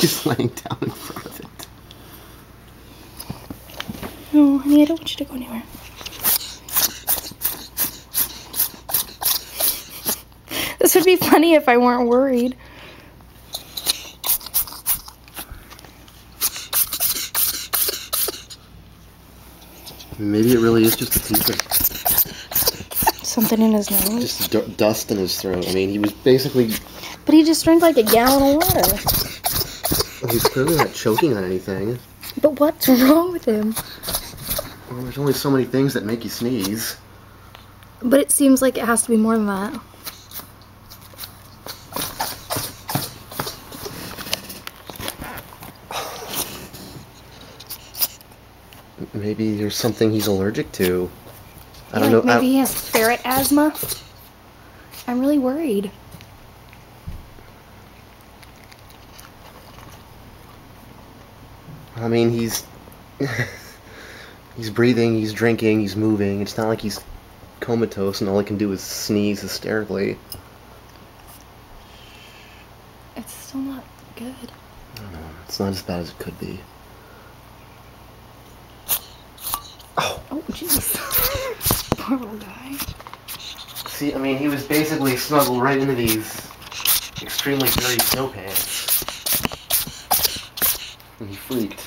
Just laying down in front of it. No, honey, I don't want you to go anywhere. This would be funny if I weren't worried. Maybe it really is just a fever. Something in his nose? Just dust in his throat. I mean, he was basically... But he just drank like a gallon of water. He's clearly not choking on anything. But what's wrong with him? Well, there's only so many things that make you sneeze. But it seems like it has to be more than that. Maybe there's something he's allergic to. I don't know. know. Maybe he has ferret asthma. I'm really worried. I mean, he's breathing, he's drinking, he's moving. It's not like he's comatose and all he can do is sneeze hysterically. It's still not good. I don't know. It's not as bad as it could be. Oh, jeez. Poor little guy. See, I mean, he was basically smuggled right into these extremely dirty snow pants. And he freaked.